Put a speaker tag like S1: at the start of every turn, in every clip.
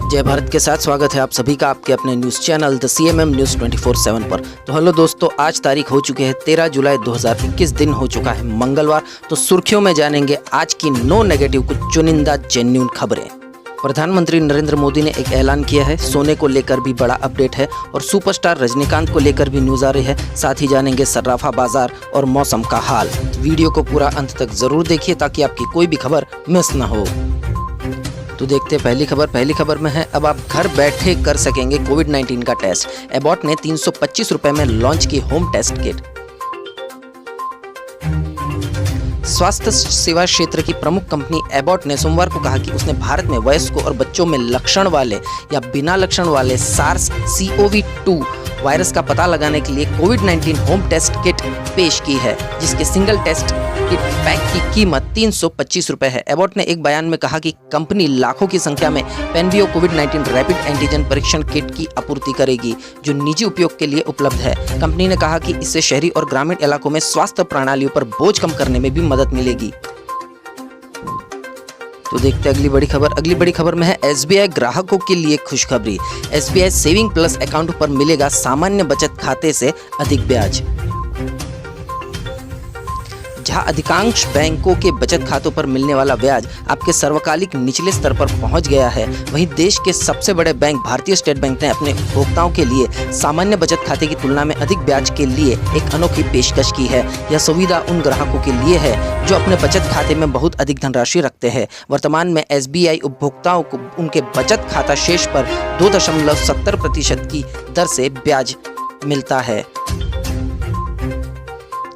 S1: जय भारत के साथ स्वागत है आप सभी का आपके अपने news channel the CMM news 24/7 पर। तो हेलो दोस्तों, आज तारीख हो चुके हैं 13 जुलाई 2021, दिन हो चुका है मंगलवार। तो सुर्खियों में जानेंगे आज की 9 नेगेटिव कुछ चुनिंदा जेन्युइन खबरें। प्रधानमंत्री नरेंद्र मोदी ने एक ऐलान किया है, सोने को लेकर भी बड़ा अपडेट है और सुपरस्टार रजनीकांत को लेकर भी न्यूज़ आ रही है। साथ ही जानेंगे सर्राफा बाजार और मौसम का हाल। वीडियो को पूरा अंत तक जरूर देखिए ताकि आपकी कोई भी खबर मिस ना हो। तो देखते हैं पहली खबर में है, अब आप घर बैठे कर सकेंगे कोविड-19 का टेस्ट। एबॉट ने 325 रुपए में लॉन्च की होम टेस्ट किट। स्वास्थ्य सेवा क्षेत्र की प्रमुख कंपनी एबॉट ने सोमवार को कहा कि उसने भारत में वयस्कों और बच्चों में लक्षण वाले या बिना लक्षण वाले SARS-CoV-2 वायरस का पता लगाने के लिए कोविड-19 होम टेस्ट किट पेश की है, जिसके सिंगल टेस्ट किट पैक की कीमत 325 रुपए है। एबॉट ने एक बयान में कहा कि कंपनी लाखों की संख्या में पेनबियो कोविड-19 रैपिड एंटीजन परीक्षण किट की आपूर्ति करेगी, जो निजी उपयोग के लिए उपलब्ध है। कंपनी ने कहा कि इससे शहरी और ग्रामीण इलाकों में स्वास्थ्य प्रणालियों पर बोझ कम करने में भी मदद मिलेगी। तो देखते हैं अगली बड़ी खबर में है, SBI ग्राहकों के लिए खुशखबरी। SBI सेविंग प्लस अकाउंट पर मिलेगा सामान्य बचत खाते से अधिक ब्याज। जहां अधिकांश बैंकों के बचत खातों पर मिलने वाला ब्याज आपके सर्वकालिक निचले स्तर पर पहुंच गया है, वहीं देश के सबसे बड़े बैंक भारतीय स्टेट बैंक ने अपने उपभोक्ताओं के लिए सामान्य बचत खाते की तुलना में अधिक ब्याज के लिए एक अनोखी पेशकश की है। यह सुविधा उन ग्राहकों के लिए है जो अपने बचत खाते में बहुत अधिक धनराशि रखते हैं। वर्तमान में SBI उपभोक्ताओं को उनके बचत खाता शेष पर 2.70% की दर से ब्याज मिलता है।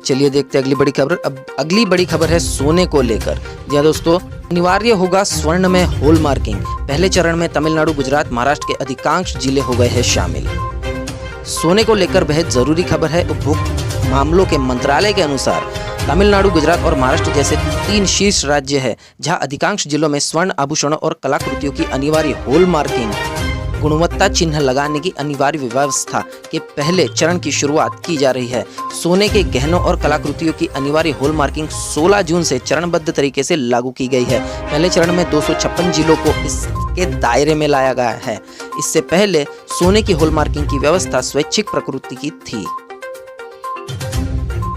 S1: चलिए देखते हैं अगली बड़ी खबर। अब अगली बड़ी खबर है सोने को लेकर। जी हाँ दोस्तों, अनिवार्य होगा स्वर्ण में हॉलमार्किंग। पहले चरण में तमिलनाडु, गुजरात, महाराष्ट्र के अधिकांश जिले हो गए हैं शामिल। सोने को लेकर बेहद जरूरी खबर है। उपभोक्ता मामलों के मंत्रालय के अनुसार तमिलनाडु, गुजरात और महाराष्ट्र जैसे 3 शीर्ष राज्य है जहां अधिकांश जिलों में स्वर्ण आभूषणों और कलाकृतियों की अनिवार्य हॉलमार्किंग गुणवत्ता चिन्ह लगाने की अनिवार्य व्यवस्था के पहले चरण की शुरुआत की जा रही है। सोने के गहनों और कलाकृतियों की अनिवार्य हॉलमार्किंग 16 जून से चरणबद्ध तरीके से लागू की गई है। पहले चरण में 256 जिलों को इसके दायरे में लाया गया है। इससे पहले सोने की हॉलमार्किंग की व्यवस्था स्वैच्छिक प्रकृति की थी।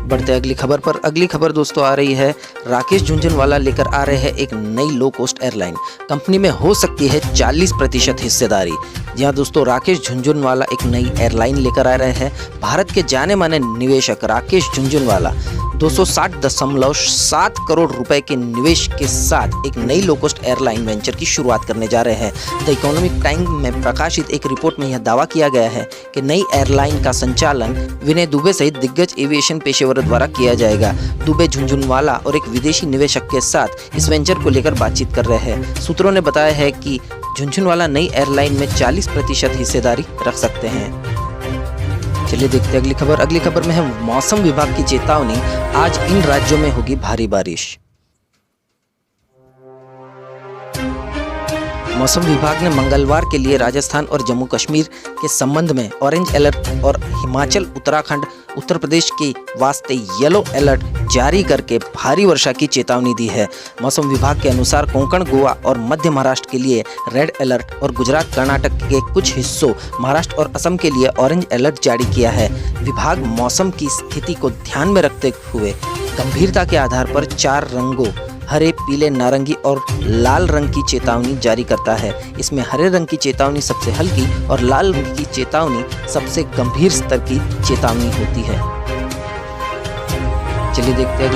S1: बढ़ते अगली खबर पर। अगली खबर दोस्तों आ रही है, राकेश झुनझुनवाला लेकर आ रहे हैं एक नई लो कॉस्ट एयरलाइन। कंपनी में हो सकती है 40% हिस्सेदारी। जी हाँ दोस्तों, राकेश झुनझुनवाला एक नई एयरलाइन लेकर आ रहे हैं। भारत के जाने माने निवेशक राकेश झुनझुनवाला 260.7 करोड़ रुपए के निवेश के साथ एक नई लो कॉस्ट एयरलाइन वेंचर की शुरुआत करने जा रहे हैं। द इकोनॉमिक टाइम्स में प्रकाशित एक रिपोर्ट में यह दावा किया गया है कि नई एयरलाइन का संचालन विनय दुबे सहित दिग्गज एविएशन पेशेवरों द्वारा किया जाएगा। दुबे झुनझुनवाला और एक विदेशी निवेशक के साथ इस वेंचर को लेकर बातचीत कर रहे हैं। सूत्रों ने बताया है कि झुनझुनवाला नई एयरलाइन में 40% हिस्सेदारी रख सकते हैं। चलिए देखते हैं अगली खबर में है, मौसम विभाग की चेतावनी, आज इन राज्यों में होगी भारी बारिश। मौसम विभाग ने मंगलवार के लिए राजस्थान और जम्मू कश्मीर के संबंध में ऑरेंज अलर्ट और हिमाचल, उत्तराखंड, उत्तर प्रदेश के वास्ते येलो अलर्ट जारी करके भारी वर्षा की चेतावनी दी है। मौसम विभाग के अनुसार कोंकण, गोवा और मध्य महाराष्ट्र के लिए रेड अलर्ट और गुजरात, कर्नाटक के कुछ हिस्सों, महाराष्ट्र और असम के लिए ऑरेंज अलर्ट जारी किया है। विभाग मौसम की स्थिति को ध्यान में रखते हुए गंभीरता के आधार पर 4 रंगों हरे, पीले, नारंगी और लाल रंग की चेतावनी जारी करता है। इसमें हरे रंग की चेतावनी सबसे हल्की और लाल रंग की चेतावनी सबसे गंभीर स्तर की चेतावनी होती है। चलिए देखते हैं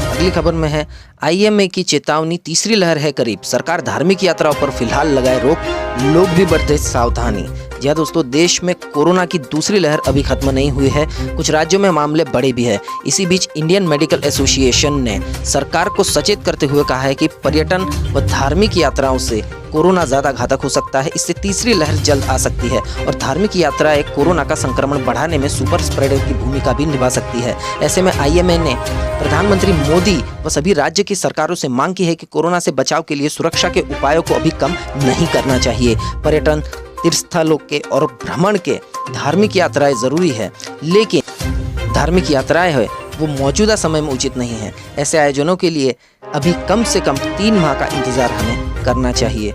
S1: अगली खबर में है, IMA की चेतावनी, तीसरी लहर है करीब, सरकार धार्मिक यात्राओं पर फिलहाल लगाए रोक, लोग भी बरते सावधानी। जी हाँ दोस्तों, देश में कोरोना की दूसरी लहर अभी खत्म नहीं हुई है। कुछ राज्यों में मामले बढ़े भी हैं। इसी बीच इंडियन मेडिकल एसोसिएशन ने सरकार को सचेत करते हुए कहा है कि पर्यटन व धार्मिक यात्राओं से कोरोना ज़्यादा घातक हो सकता है। इससे तीसरी लहर जल्द आ सकती है और धार्मिक यात्राएं कोरोना का संक्रमण बढ़ाने में सुपर स्प्रेडर की भूमिका भी निभा सकती है। ऐसे में IMA ने प्रधानमंत्री मोदी व सभी राज्य की सरकारों से मांग की है कि कोरोना से बचाव के लिए सुरक्षा के उपायों को अभी कम नहीं करना चाहिए। पर्यटन, तीर्थस्थलों के और भ्रमण के धार्मिक यात्राएं जरूरी है, लेकिन धार्मिक यात्राएं है वो मौजूदा समय में उचित नहीं है। ऐसे आयोजनों के लिए अभी कम से कम 3 माह का इंतजार हमें करना चाहिए।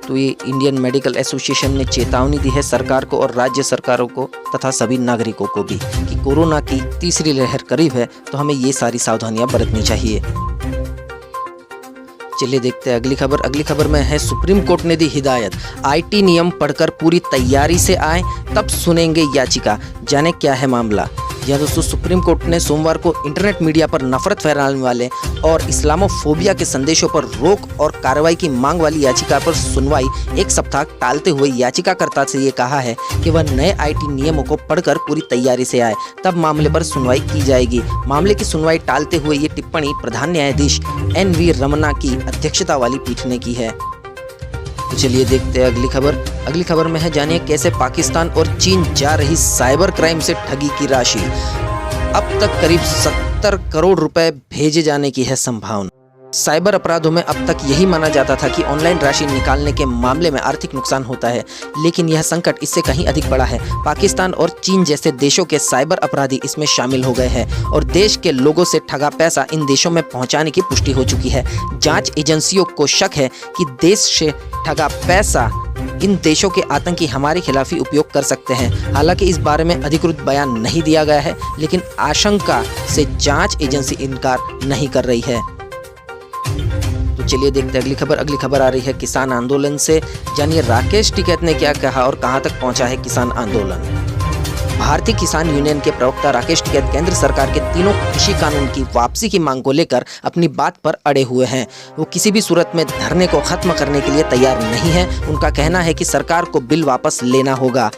S1: दोस्तों ये इंडियन मेडिकल एसोसिएशन ने चेतावनी दी है सरकार को और राज्य सरकारों को तथा सभी नागरिकों को भी कि कोरोना की तीसरी लहर करीब है, तो हमें ये सारी सावधानियां बरतनी चाहिए। चलिए देखते हैं अगली खबर। अगली खबर में है सुप्रीम कोर्ट ने दी हिदायत, आईटी नियम पढ़कर पूरी तैयारी से आए तब सुनेंगे याचिका, जाने क्या है मामला। यह दोस्तों सुप्रीम कोर्ट ने सोमवार को इंटरनेट मीडिया पर नफरत फैलाने वाले और इस्लामोफोबिया के संदेशों पर रोक और कार्रवाई की मांग वाली याचिका पर सुनवाई एक सप्ताह टालते हुए याचिकाकर्ता से ये कहा है कि वह नए आईटी नियमों को पढ़कर पूरी तैयारी से आए, तब मामले पर सुनवाई की जाएगी। मामले की सुनवाई टालते हुए ये टिप्पणी प्रधान न्यायाधीश NV रमन्ना की अध्यक्षता वाली पीठ ने की है। तो चलिए देखते हैं अगली खबर। अगली खबर में है, जानिए कैसे पाकिस्तान और चीन जा रही साइबर क्राइम से ठगी की राशि। अब तक करीब 70 करोड़ रुपए भेजे जाने की है संभावना। साइबर अपराधों में अब तक यही माना जाता था कि ऑनलाइन राशि निकालने के मामले में आर्थिक नुकसान होता है, लेकिन यह संकट इससे कहीं अधिक बड़ा है। पाकिस्तान और चीन जैसे देशों के साइबर अपराधी इसमें शामिल हो गए हैं और देश के लोगों से ठगा पैसा इन देशों में पहुंचाने की पुष्टि हो चुकी है। जांच एजेंसियों को शक है कि देश से ठगा पैसा इन देशों के आतंकी हमारे खिलाफ ही उपयोग कर सकते हैं। हालांकि इस बारे में अधिकृत बयान नहीं दिया गया है, लेकिन आशंका से जांच एजेंसी इनकार नहीं कर रही है। तो चलिए देखते हैं अगली खबर। अगली खबर आ रही है किसान आंदोलन से, जानिए राकेश टिकैत ने क्या कहा और कहां तक पहुंचा है किसान आंदोलन। भारतीय किसान यूनियन के प्रवक्ता राकेश टिकैत केंद्र सरकार के तीनों कृषि कानून की वापसी की मांग को लेकर अपनी बात पर अड़े हुए हैं। वो किसी भी सूरत में धरने को खत्म करने के लिए तैयार नहीं है। उनका कहना है कि सरकार को बिल वापस लेना होगा,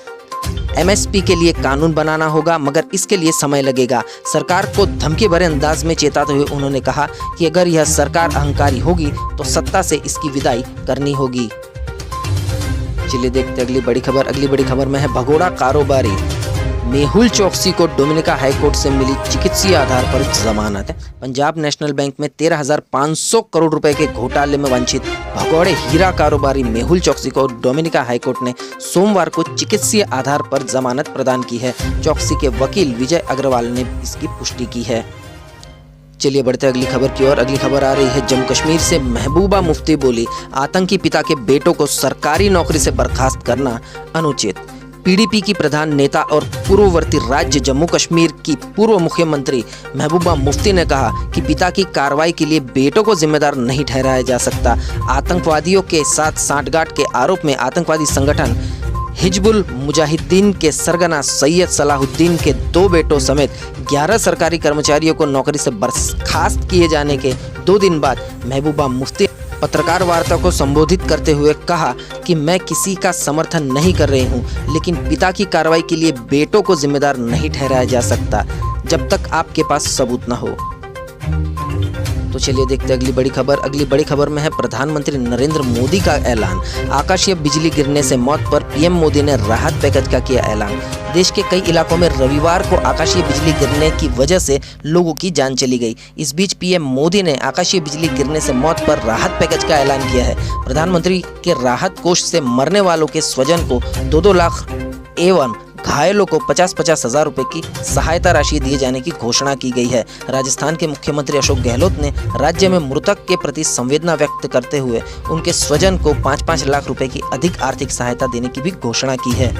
S1: MSP के लिए कानून बनाना होगा, मगर इसके लिए समय लगेगा। सरकार को धमकी भरे अंदाज में चेताते हुए उन्होंने कहा कि अगर यह सरकार अहंकारी होगी तो सत्ता से इसकी विदाई करनी होगी। चलिए देखते अगली बड़ी खबर। अगली बड़ी खबर में है, भगोड़ा कारोबारी मेहुल चौकसी को डोमिनिका हाईकोर्ट से मिली चिकित्सीय आधार पर जमानत। पंजाब नेशनल बैंक में 13,500 करोड़ रुपए के घोटाले में वंचित भगोड़े हीरा कारोबारी मेहुल चौकसी को डोमिनिका हाईकोर्ट ने सोमवार को चिकित्सीय आधार पर जमानत प्रदान की है। चौकसी के वकील विजय अग्रवाल ने इसकी पुष्टि की है। चलिए बढ़ते अगली खबर की ओर। अगली खबर आ रही है, जम्मू कश्मीर से महबूबा मुफ्ती बोली, आतंकी पिता के बेटों को सरकारी नौकरी से बर्खास्त करना अनुचित। PDP की प्रधान नेता और पूर्ववर्ती राज्य जम्मू कश्मीर की पूर्व मुख्यमंत्री महबूबा मुफ्ती ने कहा कि पिता की कार्रवाई के लिए बेटों को जिम्मेदार नहीं ठहराया जा सकता। आतंकवादियों के साथ सांठगांठ के आरोप में आतंकवादी संगठन हिजबुल मुजाहिदीन के सरगना सैयद सलाहुद्दीन के 2 बेटों समेत 11 सरकारी कर्मचारियों को नौकरी से बर्खास्त किए जाने के 2 दिन बाद महबूबा मुफ्ती पत्रकार वार्ता को संबोधित करते हुए कहा कि मैं किसी का समर्थन नहीं कर रही हूं, लेकिन पिता की कार्रवाई के लिए बेटों को जिम्मेदार नहीं ठहराया जा सकता जब तक आपके पास सबूत न हो। तो चलिए देखते हैं अगली बड़ी खबर। अगली बड़ी खबर में है, प्रधानमंत्री नरेंद्र मोदी का ऐलान, आकाशीय बिजली गिरने से मौत पर PM मोदी ने राहत पैकेज का किया ऐलान। देश के कई इलाकों में रविवार को आकाशीय बिजली गिरने की वजह से लोगों की जान चली गई। इस बीच PM मोदी ने आकाशीय बिजली गिरने से मौत पर राहत पैकेज का ऐलान किया है। प्रधानमंत्री के राहत कोष से मरने वालों के स्वजन को 2-2 लाख एवं घायलों को 50-50 हज़ार रुपए की सहायता राशि दिए जाने की घोषणा की गई है। राजस्थान के मुख्यमंत्री अशोक गहलोत ने राज्य में मृतक के प्रति संवेदना व्यक्त करते हुए उनके स्वजन को 5-5 लाख रुपए की अधिक आर्थिक सहायता देने की भी घोषणा की है।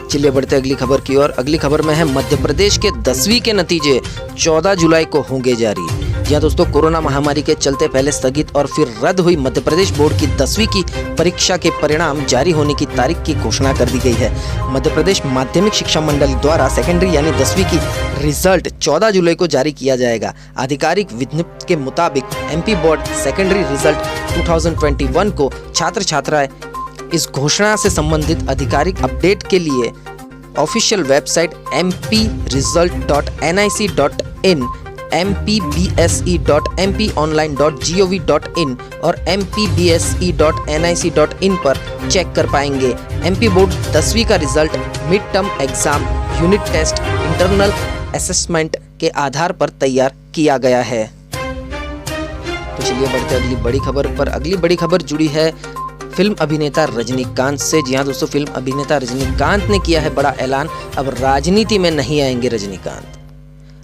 S1: चलिए बढ़ते अगली खबर की ओर। अगली खबर में है, मध्य प्रदेश के 10वीं के नतीजे 14 जुलाई को होंगे जारी। जी दोस्तों, कोरोना महामारी के चलते पहले स्थगित और फिर रद्द हुई मध्य प्रदेश बोर्ड की 10वीं की परीक्षा के परिणाम जारी होने की तारीख की घोषणा कर दी गई है। मध्य प्रदेश माध्यमिक शिक्षा मंडल द्वारा सेकेंडरी यानी 10वीं की रिजल्ट 14 जुलाई को जारी किया जाएगा। आधिकारिक विज्ञप्ति के मुताबिक MP बोर्ड सेकेंडरी रिजल्ट 2021 को छात्र छात्राएं इस घोषणा से संबंधित आधिकारिक अपडेट के लिए ऑफिशियल वेबसाइट mpresult.nic.in, mpbse.mponline.gov.in और mpbse.nic.in पर चेक कर पाएंगे। MP बोर्ड 10वीं का result mid term exam, unit test, internal assessment के आधार पर तैयार किया गया है। तो चलिए बढ़ते अगली बड़ी खबर पर। अगली बड़ी खबर जुड़ी है फिल्म अभिनेता रजनीकांत से। जी हाँ दोस्तों, फिल्म अभिनेता रजनीकांत ने किया है बड़ा ऐलान, अब राजनीति में नहीं आएंगे रजनीकांत।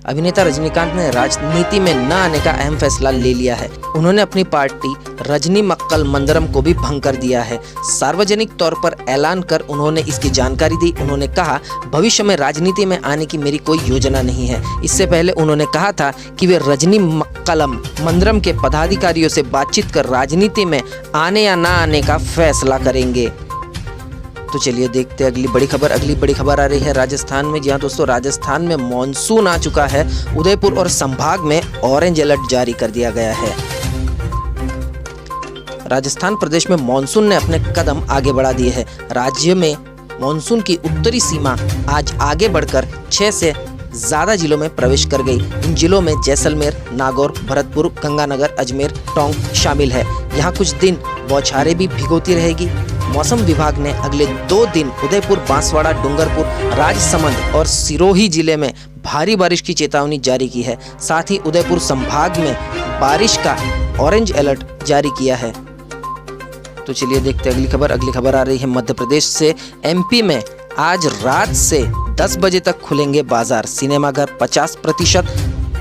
S1: अभिनेता रजनीकांत ने राजनीति में न आने का अहम फैसला ले लिया है। उन्होंने अपनी पार्टी रजनी मक्कल मंदरम को भी भंग कर दिया है। सार्वजनिक तौर पर ऐलान कर उन्होंने इसकी जानकारी दी। उन्होंने कहा, भविष्य में राजनीति में आने की मेरी कोई योजना नहीं है। इससे पहले उन्होंने कहा था कि वे रजनी मक्कलम मंदरम के पदाधिकारियों से बातचीत कर राजनीति में आने या ना आने का फैसला करेंगे। तो चलिए देखते हैं अगली बड़ी खबर आ रही है राजस्थान में। जी हाँ दोस्तों, राजस्थान में मॉनसून आ चुका है। उदयपुर और संभाग में ऑरेंज अलर्ट जारी कर दिया गया है। राजस्थान प्रदेश में मॉनसून ने अपने कदम आगे बढ़ा दिए हैं। राज्य में मॉनसून की उत्तरी सीमा आज आगे बढ़कर 6 से ज्यादा जिलों में प्रवेश कर गई। इन जिलों में जैसलमेर, नागौर, भरतपुर, गंगानगर, अजमेर, टोंक शामिल है। यहाँ कुछ दिन बौछारें भी भिगोती रहेगी। मौसम विभाग ने अगले 2 दिन उदयपुर, बांसवाड़ा, डूंगरपुर, राजसमंद और सिरोही जिले में भारी बारिश की चेतावनी जारी की है। साथ ही उदयपुर संभाग में बारिश का ऑरेंज अलर्ट जारी किया है। तो चलिए देखते हैं अगली खबर आ रही है मध्य प्रदेश से। एमपी में आज रात से 10 बजे तक खुलेंगे बाजार। सिनेमाघर 50%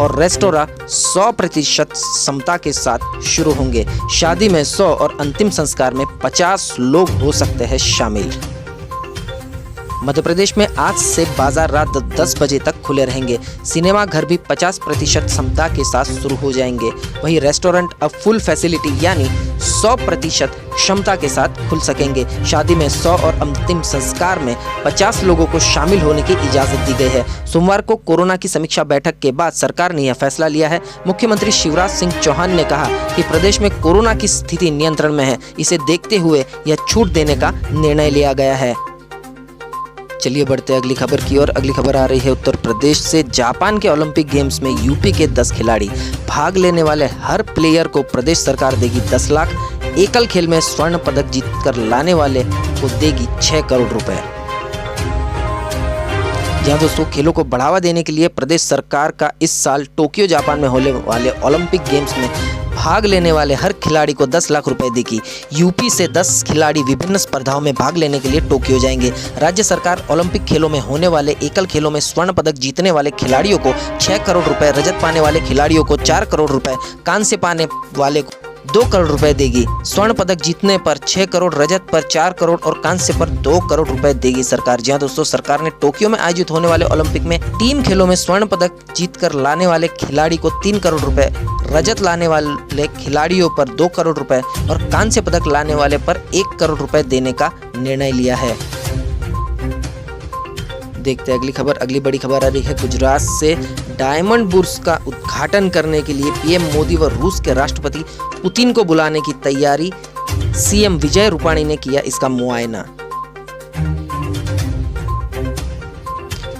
S1: और रेस्टोरेंट 100% क्षमता के साथ शुरू होंगे। शादी में 100 और अंतिम संस्कार में 50 लोग हो सकते हैं शामिल। मध्य प्रदेश में आज से बाजार रात 10 बजे तक खुले रहेंगे। सिनेमा घर भी 50% क्षमता के साथ शुरू हो जाएंगे। वहीं रेस्टोरेंट अब फुल फैसिलिटी यानी 100% क्षमता के साथ खुल सकेंगे। शादी में 100 और अंतिम संस्कार में 50 लोगों को शामिल होने की इजाजत दी गई है। सोमवार को कोरोना की समीक्षा बैठक के बाद सरकार ने यह फैसला लिया है। मुख्यमंत्री शिवराज सिंह चौहान ने कहा कि प्रदेश में कोरोना की स्थिति नियंत्रण में है। इसे देखते हुए यह छूट देने का निर्णय लिया गया है। चलिए बढ़ते हैं अगली खबर की ओर। अगली खबर आ रही है उत्तर प्रदेश से। जापान के ओलंपिक गेम्स में यूपी के 10 खिलाड़ी भाग लेने वाले हर प्लेयर को प्रदेश सरकार देगी 10 लाख। एकल खेल में स्वर्ण पदक जीतकर लाने वाले को देगी 6 करोड़ रुपए। जहां दोस्तों खेलों को बढ़ावा देने के लिए प्रदेश सरकार का इस साल टोक्यो जापान में होने वाले ओलंपिक गेम्स में भाग लेने वाले हर खिलाड़ी को 10 लाख रुपए देगी। यूपी से 10 खिलाड़ी विभिन्न स्पर्धाओं में भाग लेने के लिए टोक्यो जाएंगे। राज्य सरकार ओलंपिक खेलों में होने वाले एकल खेलों में स्वर्ण पदक जीतने वाले खिलाड़ियों को 6 करोड़ रुपए, रजत पाने वाले खिलाड़ियों को 4 करोड़ रुपए, कांस्य पाने वाले को 2 करोड़ रुपए देगी। स्वर्ण पदक जीतने पर 6 करोड़, रजत पर 4 करोड़ और कांस्य पर 2 करोड़ रुपए देगी सरकार। जी हां दोस्तों, सरकार ने टोक्यो में आयोजित होने वाले ओलंपिक में टीम खेलों में स्वर्ण पदक जीतकर लाने वाले खिलाड़ी को 3 करोड़ रुपए, रजत लाने वाले खिलाड़ियों पर 2 करोड़ रुपए और कांस्य पदक लाने वाले पर 1 करोड़ रुपए देने का निर्णय लिया है। देखते हैं अगली बड़ी खबर आ रही है गुजरात से। डायमंड बुर्स का उद्घाटन करने के लिए पीएम मोदी व रूस के राष्ट्रपति पुतिन को बुलाने की तैयारी। सीएम विजय रूपाणी ने किया इसका मुआयना।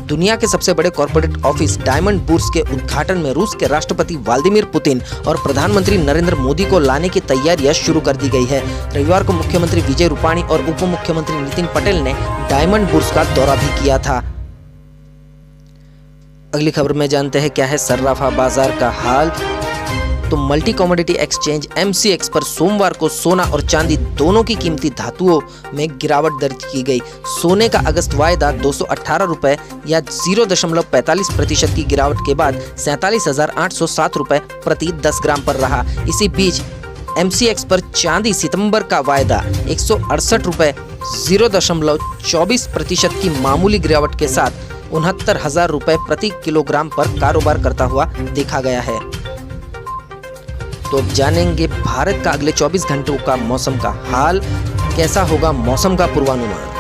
S1: दुनिया के सबसे बड़े कॉर्पोरेट ऑफिस डायमंड बुर्स के उद्घाटन में रूस के राष्ट्रपति व्लादिमीर पुतिन और प्रधानमंत्री नरेंद्र मोदी को लाने की तैयारियां शुरू कर दी गई है। रविवार को मुख्यमंत्री विजय रूपाणी और उप मुख्यमंत्री नितिन पटेल ने डायमंड बुर्स का दौरा भी किया था। अगली खबर में जानते हैं क्या है सर्राफा बाजार का हाल। तो मल्टी कमोडिटी एक्सचेंज MCX पर सोमवार को सोना और चांदी दोनों की कीमती धातुओं में गिरावट दर्ज की गई। सोने का अगस्त वायदा 218 रुपए या 0.45% की गिरावट के बाद 47,807 रुपए प्रति 10 ग्राम पर रहा। इसी बीच MCX पर चांदी सितंबर का वायदा 168 रुपए 0.24% की मामूली गिरावट के साथ 69,000 रुपए प्रति किलोग्राम पर कारोबार करता हुआ देखा गया है। तो अब जानेंगे भारत का अगले 24 घंटों का मौसम का हाल। कैसा होगा मौसम का पूर्वानुमान।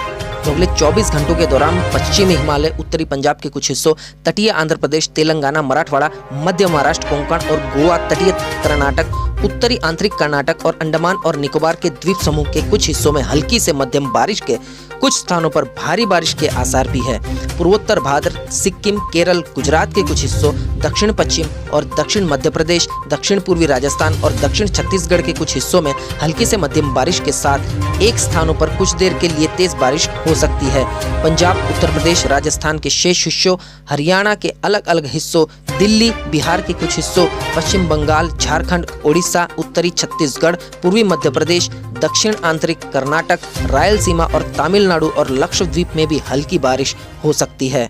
S1: तो अगले 24 घंटों के दौरान पश्चिमी हिमालय, उत्तरी पंजाब के कुछ हिस्सों, तटीय आंध्र प्रदेश, तेलंगाना, मराठवाड़ा, मध्य महाराष्ट्र, कोंकण और गोवा, तटीय कर्नाटक, उत्तरी आंतरिक कर्नाटक और अंडमान और निकोबार के द्वीप समूह के कुछ हिस्सों में हल्की से मध्यम बारिश के, कुछ स्थानों पर भारी बारिश के आसार भी है। पूर्वोत्तर भारत, सिक्किम, केरल, गुजरात के कुछ हिस्सों, दक्षिण पश्चिम और दक्षिण मध्य प्रदेश, दक्षिण पूर्वी राजस्थान और दक्षिण छत्तीसगढ़ के कुछ हिस्सों में हल्की से मध्यम बारिश के साथ एक स्थानों पर कुछ देर के लिए तेज बारिश हो सकती है। पंजाब, उत्तर प्रदेश, राजस्थान के शेष हिस्सों, हरियाणा के अलग अलग हिस्सों, दिल्ली, बिहार के कुछ हिस्सों, पश्चिम बंगाल, झारखंड, ओडिशा, उत्तरी छत्तीसगढ़, पूर्वी मध्य प्रदेश, दक्षिण आंतरिक कर्नाटक, रायलसीमा और तमिलनाडु और लक्षद्वीप में भी हल्की बारिश हो सकती है।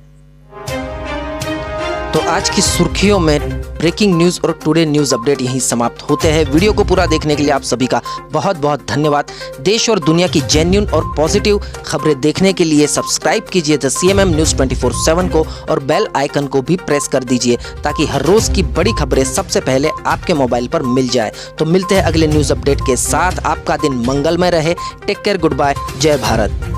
S1: तो आज की सुर्खियों में ब्रेकिंग न्यूज़ और टुडे न्यूज़ अपडेट यहीं समाप्त होते हैं। वीडियो को पूरा देखने के लिए आप सभी का बहुत बहुत धन्यवाद। देश और दुनिया की जेन्युइन और पॉजिटिव खबरें देखने के लिए सब्सक्राइब कीजिए द CMM न्यूज़ 24/7 को और बेल आइकन को भी प्रेस कर दीजिए ताकि हर रोज़ की बड़ी खबरें सबसे पहले आपके मोबाइल पर मिल जाए। तो मिलते हैं अगले न्यूज़ अपडेट के साथ। आपका दिन मंगलमय रहे। टेक केयर, गुड बाय, जय भारत।